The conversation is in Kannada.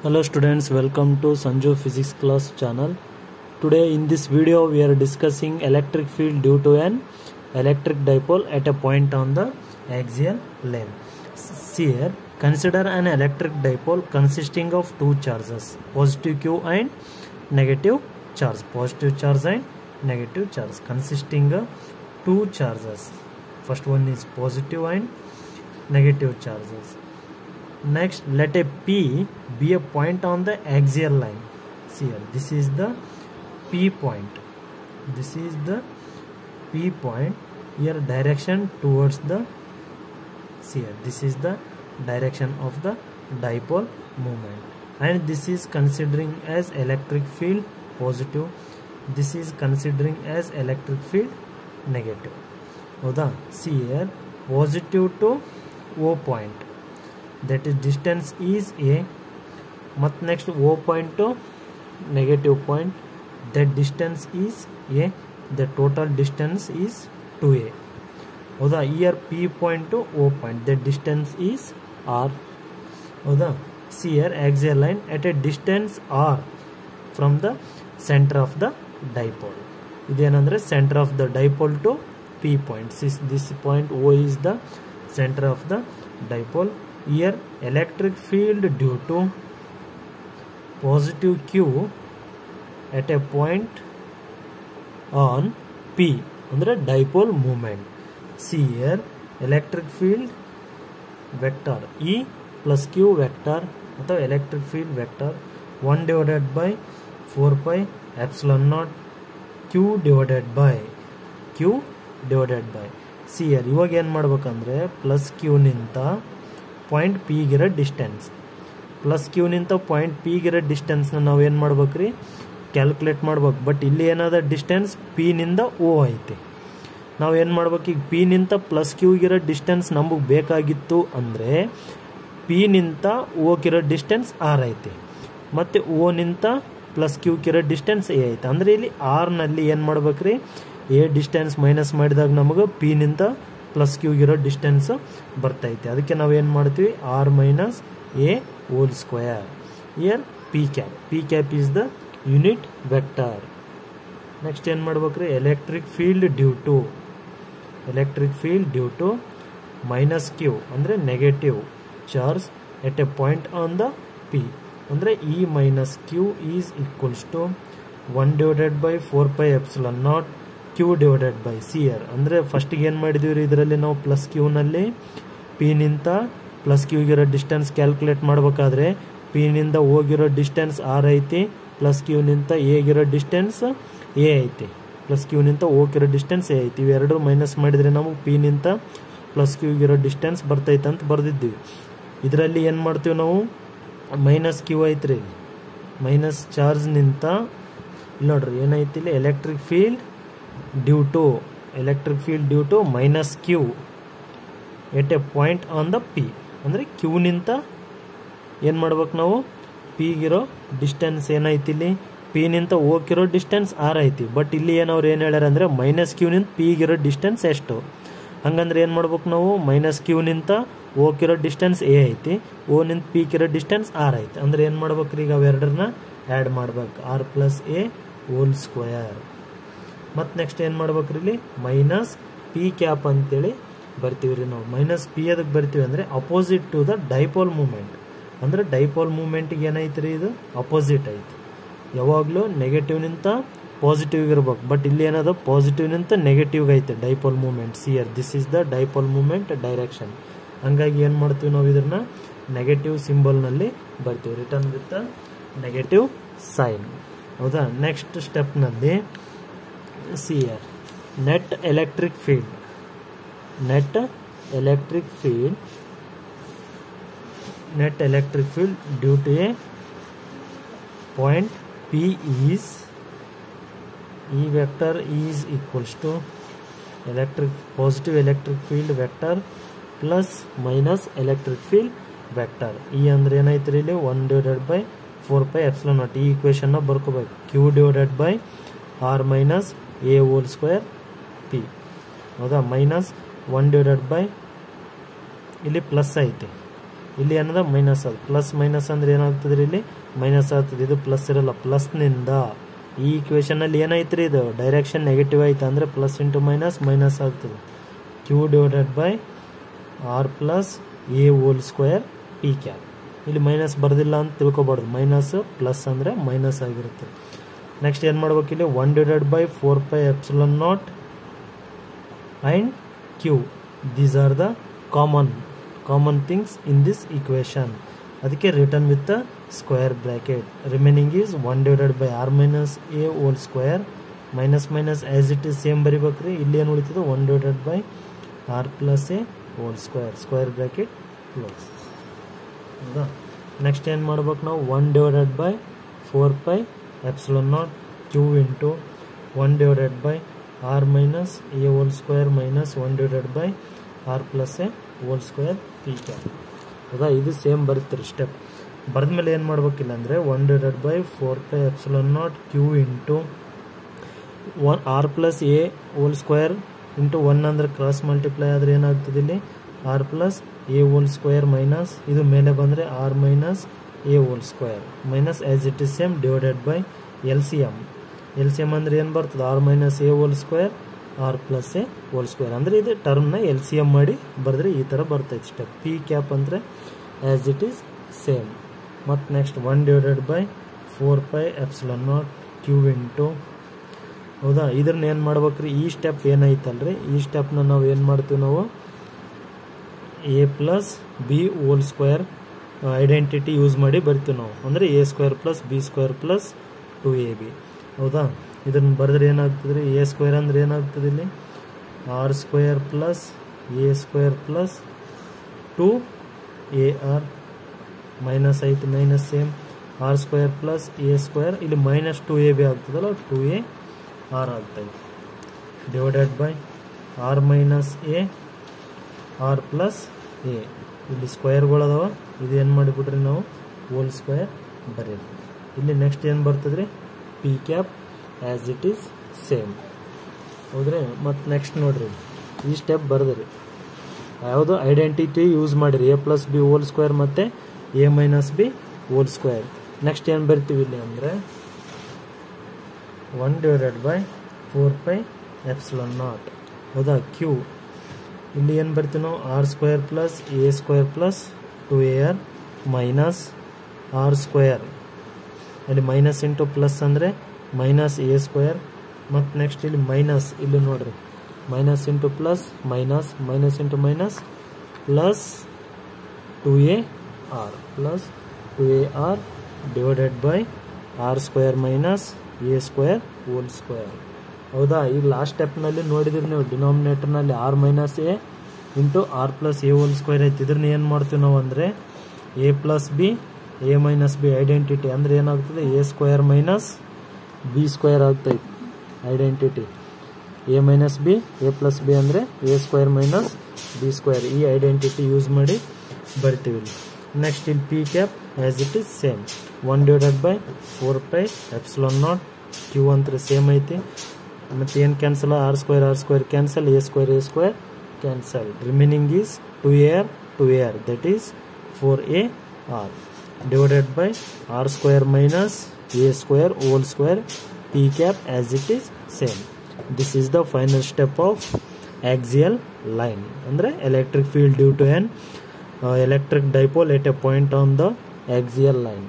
Hello students, welcome to Sanju Physics class channel. Today in this video we are discussing electric field due to an electric dipole at a point on the axial lane. See here, consider an electric dipole consisting of two charges, positive Q and negative charge. Positive charge and negative charge consisting of two charges. First one is positive and negative charges. Next, let a P be a point on the axial line. See here, this is the P point. This is the P point. Here direction towards the, see here, this is the direction of the dipole movement. And this is considering as electric field positive. This is considering as electric field negative. Oda, see here, positive to O point. That is distance is A. But next O point to negative point, that distance is A. The total distance is 2A. Oda, here P point to O point, the distance is R. Oda, see here axial line at a distance R from the center of the dipole. Idenandre center of the dipole to P point. This point O is the center of the dipole. Here electric field due to positive Q at a point on P under dipole movement. See here electric field vector E plus Q vector or electric field vector 1 divided by 4 pi epsilon naught Q divided by see here ಇವಾಗ ಏನು ಮಾಡಬೇಕಂದ್ರೆ ಪ್ಲಸ್ Q ನಿಂತ ಪಾಯಿಂಟ್ P ಗಿರೋ ಡಿಸ್ಟೆನ್ಸ್, ಪ್ಲಸ್ Q ನಿಂತ ಪಾಯಿಂಟ್ P ಗಿರೋ ಡಿಸ್ಟೆನ್ಸ್ನ ನಾವು ಏನು ಮಾಡ್ಬೇಕ್ರಿ ಕ್ಯಾಲ್ಕುಲೇಟ್ ಮಾಡ್ಬೇಕು. ಬಟ್ ಇಲ್ಲಿ ಏನಾದ ಡಿಸ್ಟೆನ್ಸ್ P ನಿಂದ O ಐತಿ. ನಾವು ಏನು ಮಾಡ್ಬೇಕು, ಈಗ P ನಿಂತ ಪ್ಲಸ್ Q ಗಿರೋ ಡಿಸ್ಟೆನ್ಸ್ ನಮಗೆ ಬೇಕಾಗಿತ್ತು ಅಂದರೆ P ನಿಂತ O ಗಿರೋ ಡಿಸ್ಟೆನ್ಸ್ R ಐತಿ, ಮತ್ತು O ನಿಂತ ಪ್ಲಸ್ Q ಗಿರೋ ಡಿಸ್ಟೆನ್ಸ್ A ಐತಿ. ಅಂದರೆ ಇಲ್ಲಿ R ನಲ್ಲಿ ಏನು ಮಾಡ್ಬೇಕ್ರಿ, A ಡಿಸ್ಟೆನ್ಸ್ ಮೈನಸ್ ಮಾಡಿದಾಗ ನಮಗೆ P ನಿಂತ ಪ್ಲಸ್ Q ಗಿರೋ ಡಿಸ್ಟೆನ್ಸ್ ಬರ್ತೈತೆ. ಅದಕ್ಕೆ ನಾವು ಏನು ಮಾಡ್ತೀವಿ, r minus a whole square. Here p cap is the unit vector. Next ಏನು ಮಾಡ್ಬೇಕ್ರಿ, electric field due to minus Q ಅಂದರೆ negative charge at a point on the P ಅಂದರೆ E minus Q is equals to 1 divided by 4 pi epsilon naught Q divided by CR. ಅಂದರೆ ಫಸ್ಟಿಗೆ ಏನು ಮಾಡಿದೀವಿ ಇದರಲ್ಲಿ ನಾವು ಪ್ಲಸ್ Q ನಲ್ಲಿ P ನಿಂತ ಪ್ಲಸ್ Q ಗಿರೋ ಡಿಸ್ಟೆನ್ಸ್ ಕ್ಯಾಲ್ಕುಲೇಟ್ ಮಾಡಬೇಕಾದ್ರೆ P ನಿಂದ ಹೋಗಿರೋ ಡಿಸ್ಟೆನ್ಸ್ R ಐತಿ, ಪ್ಲಸ್ Q ನಿಂತ A ಗಿರೋ ಡಿಸ್ಟೆನ್ಸ್ A ಐತಿ, ಪ್ಲಸ್ Q ನಿಂತ O ಗಿರೋ ಡಿಸ್ಟೆನ್ಸ್ A ಐತಿ. ಇವೆರಡು ಮೈನಸ್ ಮಾಡಿದರೆ ನಾವು P ನಿಂತ ಪ್ಲಸ್ Q ಗಿರೋ ಡಿಸ್ಟೆನ್ಸ್ ಬರ್ತೈತೆ ಅಂತ ಬರೆದಿದ್ದೀವಿ. ಇದರಲ್ಲಿ ಏನು ಮಾಡ್ತೀವಿ ನಾವು, ಮೈನಸ್ Q ಐತ್ರಿ, ಮೈನಸ್ ಚಾರ್ಜ್ ನಿಂತ ಇಲ್ಲಿ ನೋಡ್ರಿ ಏನೈತಿ, ಇಲ್ಲಿ electric field due to minus Q at a point on the P ಅಂದರೆ Q ನಿಂತ ಏನು ಮಾಡ್ಬೇಕು ನಾವು, P ಗಿರೋ ಡಿಸ್ಟೆನ್ಸ್ ಏನೈತಿ, ಇಲ್ಲಿ P ನಿಂತ O ಗಿರೋ ಡಿಸ್ಟೆನ್ಸ್ R ಐತಿ. ಬಟ್ ಇಲ್ಲಿ ಏನವ್ರು ಏನು ಹೇಳ್ಯಾರ ಅಂದರೆ ಮೈನಸ್ Q ನಿಂತ P ಗಿರೋ ಡಿಸ್ಟೆನ್ಸ್ ಎಷ್ಟು. ಹಂಗಂದ್ರೆ ಏನು ಮಾಡ್ಬೇಕು ನಾವು, ಮೈನಸ್ Q ನಿಂತ O ಗಿರೋ ಡಿಸ್ಟೆನ್ಸ್ A ಐತಿ, O ನಿಂತ P ಗಿರೋ ಡಿಸ್ಟೆನ್ಸ್ R ಐತಿ. ಅಂದ್ರೆ ಏನು ಮಾಡ್ಬೇಕ್ರಿ, ಈಗ ಅವೆರಡನ್ನ ಆ್ಯಡ್ ಮಾಡ್ಬೇಕು, R plus a whole square. ಮತ್ತು ನೆಕ್ಸ್ಟ್ ಏನು ಮಾಡ್ಬೇಕ್ರಿ, ಇಲ್ಲಿ ಮೈನಸ್ ಪಿ ಕ್ಯಾಪ್ ಅಂತೇಳಿ ಬರ್ತೀವಿ ರೀ ನಾವು. ಮೈನಸ್ ಪಿ ಅದಕ್ಕೆ ಬರ್ತೀವಿ ಅಂದರೆ opposite to the dipole moment. ಅಂದರೆ ಡೈಪೋಲ್ ಮೂಮೆಂಟಿಗೆ ಏನೈತಿ ರೀ, ಇದು ಅಪೋಸಿಟ್ ಐತಿ. ಯಾವಾಗಲೂ ನೆಗೆಟಿವ್ನಿಂತ ಪಾಸಿಟಿವ್ ಇರ್ಬೇಕು, ಬಟ್ ಇಲ್ಲಿ ಏನದ ಪಾಸಿಟಿವ್ನಿಂತ ನೆಗೆಟಿವ್ಗೆ ಐತೆ dipole moment. See here this is the dipole moment direction. ಹಂಗಾಗಿ ಏನು ಮಾಡ್ತೀವಿ ನಾವು, ಇದನ್ನ ನೆಗೆಟಿವ್ ಸಿಂಬಲ್ನಲ್ಲಿ ಬರ್ತೀವಿ, ರಿಟರ್ನ್ ವಿತ್ ನೆಗೆಟಿವ್ ಸೈನ್. ಹೌದಾ. ನೆಕ್ಸ್ಟ್ ಸ್ಟೆಪ್ನಲ್ಲಿ see here net electric field due to a point P is E vector is equals to positive electric field vector plus minus electric field vector. E ಅಂದ್ರೆ ಏನೈತ್ರಿ, ಇಲ್ಲಿ 1 divided by 4 pi epsilon naught. ಈ ಈಕ್ವೇಶನ್ ನ ಬರ್ಕೋಬೇಕು, Q divided by R minus A whole square P. ಹೌದಾ, ಮೈನಸ್ 1 divided by ಇಲ್ಲಿ ಪ್ಲಸ್ ಐತಿ, ಇಲ್ಲಿ ಏನದ ಮೈನಸ್ ಅದು, ಪ್ಲಸ್ ಮೈನಸ್ ಅಂದ್ರೆ ಏನಾಗ್ತದೆ ರೀ, ಇಲ್ಲಿ ಮೈನಸ್ ಆಗ್ತದೆ. ಇದು ಪ್ಲಸ್ ಇರಲ್ಲ, ಪ್ಲಸ್ನಿಂದ ಈ ಇಕ್ವೇಷನಲ್ಲಿ ಏನೈತ್ರಿ, ಇದು ಡೈರೆಕ್ಷನ್ ನೆಗೆಟಿವ್ ಐತೆ ಅಂದರೆ ಪ್ಲಸ್ ಇಂಟು ಮೈನಸ್ ಮೈನಸ್ ಆಗ್ತದೆ. Q divided by r plus a whole square p cap. ಇಲ್ಲಿ ಮೈನಸ್ ಬರ್ದಿಲ್ಲ ಅಂತ ತಿಳ್ಕೊಬಾರ್ದು, ಮೈನಸ್ ಪ್ಲಸ್ ಅಂದರೆ ಮೈನಸ್ ಆಗಿರುತ್ತೆ. ನೆಕ್ಸ್ಟ್ ಏನು ಮಾಡ್ಬೇಕು, ಇಲ್ಲಿ 1 divided by 4 pi epsilon naught and q. These are the common things in this equation. ಅದಕ್ಕೆ return with the square bracket. Remaining is 1 divided by r minus a whole square minus minus as it is same ಬರಿಬೇಕ್ರಿ. ಇಲ್ಲಿ ಏನು ಉಳಿತದೆ, 1 divided by r plus a whole square bracket close. ಹೌದಾ? ನೆಕ್ಸ್ಟ್ ಏನು ಮಾಡ್ಬೇಕು ನಾವು, 1 divided by 4 pi epsilon naught q into 1 divided by r minus a whole square minus 1 divided by r plus a whole square p cap. ಹೌದಾ? ಇದು ಸೇಮ್ ಬರುತ್ತೆ ಸ್ಟೆಪ್. ಬರೆದ್ಮೇಲೆ ಏನು ಮಾಡ್ಬೇಕಿಲ್ಲ ಅಂದರೆ 1 divided by 4 pi epsilon naught q into r plus a whole square into 1 ಅಂದರೆ ಕ್ರಾಸ್ ಮಲ್ಟಿಪ್ಲೈ ಆದರೆ ಏನಾಗ್ತದೆ, ಇಲ್ಲಿ r plus a whole square minus ಇದು ಮೇಲೆ ಬಂದರೆ r minus a whole square minus as it is same divided by L C M ಅಂದರೆ ಏನು ಬರ್ತದೆ, r minus a whole square r plus a whole square. ಅಂದರೆ ಇದು ಟರ್ಮ್ನ ಎಲ್ ಸಿ ಎಮ್ ಮಾಡಿ ಬರೆದ್ರೆ ಈ ಥರ ಬರ್ತೈತೆ ಸ್ಟೆಪ್. ಪಿ ಕ್ಯಾಪ್ ಅಂದರೆ ಆ್ಯಸ್ ಇಟ್ ಈಸ್ ಸೇಮ್. ಮತ್ತು next 1 divided by 4 pi epsilon naught q into. ಹೌದಾ? ಇದನ್ನ ಏನು ಮಾಡ್ಬೇಕ್ರಿ, ಈ ಸ್ಟೆಪ್ ಏನೈತಲ್ರಿ, ಈ ಸ್ಟೆಪ್ನ ನಾವು ಏನು ಮಾಡ್ತೀವಿ, ನಾವು A plus b whole square identity use ಮಾಡಿ ಬರ್ತೀವಿ ನಾವು. ಅಂದರೆ A square plus B square plus 2ab. ಹೌದಾ? ಇದನ್ನು ಬರೆದ್ರೆ ಏನಾಗ್ತದೆ ರೀ, ಎ ಸ್ಕ್ವೇರ್ ಅಂದರೆ ಏನಾಗ್ತದೆ, ಇಲ್ಲಿ r square plus a square plus 2ar minus ಐತಿ minus same r square plus a square ಇಲ್ಲಿ ಮೈನಸ್ 2ab ಆಗ್ತದಲ್ಲ 2ar ಆಗ್ತೈತೆ divided by r minus a r plus a. ಇಲ್ಲಿ ಸ್ಕ್ವೇರ್ಗಳದಾವ, ಇದು ಏನು ಮಾಡಿಬಿಟ್ರಿ ನಾವು ಹೋಲ್ ಸ್ಕ್ವೇರ್ ಬರೀರಿ. ಇಲ್ಲಿ ನೆಕ್ಸ್ಟ್ ಏನು ಬರ್ತದ್ರಿ, p cap as it is same. ಹೌದ್ರಿ? ಮತ್ತು ನೆಕ್ಸ್ಟ್ ನೋಡ್ರಿ, ಈ ಸ್ಟೆಪ್ ಬರೆದ್ರಿ, ಯಾವುದು ಐಡೆಂಟಿಟಿ ಯೂಸ್ ಮಾಡಿರಿ, a plus b whole square ಮತ್ತು a minus b whole square. Next ಏನು ಬರ್ತೀವಿ ಇಲ್ಲಿ ಅಂದರೆ 1 divided by 4 pi epsilon naught. ಹೌದಾ? ಕ್ಯೂ ಇಲ್ಲಿ ಏನು ಬರ್ತೀವಿ ನಾವು, r square plus a square plus 2ar minus r square, ಅಲ್ಲಿ ಮೈನಸ್ ಇಂಟು ಪ್ಲಸ್ ಅಂದರೆ ಮೈನಸ್ ಎ ಸ್ಕ್ವೇರ್. ಮತ್ತು ನೆಕ್ಸ್ಟ್ ಇಲ್ಲಿ ಮೈನಸ್, ಇಲ್ಲಿ ನೋಡ್ರಿ minus into plus minus minus into minus plus 2ar plus 2ar divided by r square minus a square whole square. ಹೌದಾ? ಈಗ ಲಾಸ್ಟ್ ಸ್ಟೆಪ್ನಲ್ಲಿ ನೋಡಿದ್ರಿ ನೀವು, ಡಿನಾಮಿನೇಟರ್ನಲ್ಲಿ r minus a into r plus a whole square ಐತಿ. ಇದ್ರನ್ನ ಏನು ಮಾಡ್ತೀವಿ ನಾವು ಅಂದರೆ a plus b a minus b identity ಅಂದರೆ ಏನಾಗ್ತದೆ, a square minus b square ಆಗ್ತೈತಿ identity. A minus b a plus b ಅಂದರೆ A square minus b square. ಈ ಐಡೆಂಟಿಟಿ ಯೂಸ್ ಮಾಡಿ ಬರ್ತೀವಿ. ನೆಕ್ಸ್ಟ್ ಇಲ್ಲಿ p cap as it is same 1 divided by 4 pi epsilon naught q ಅಂತ ಸೇಮ್ ಐತಿ. ಮತ್ತು ಏನು cancel, r square cancel, a square cancel. Remaining is 2ar that is 4ar divided by r square minus a square whole square p cap as it is same. This is the final step of axial line. ಅಂದರೆ electric field due to n electric dipole at a point on the axial line.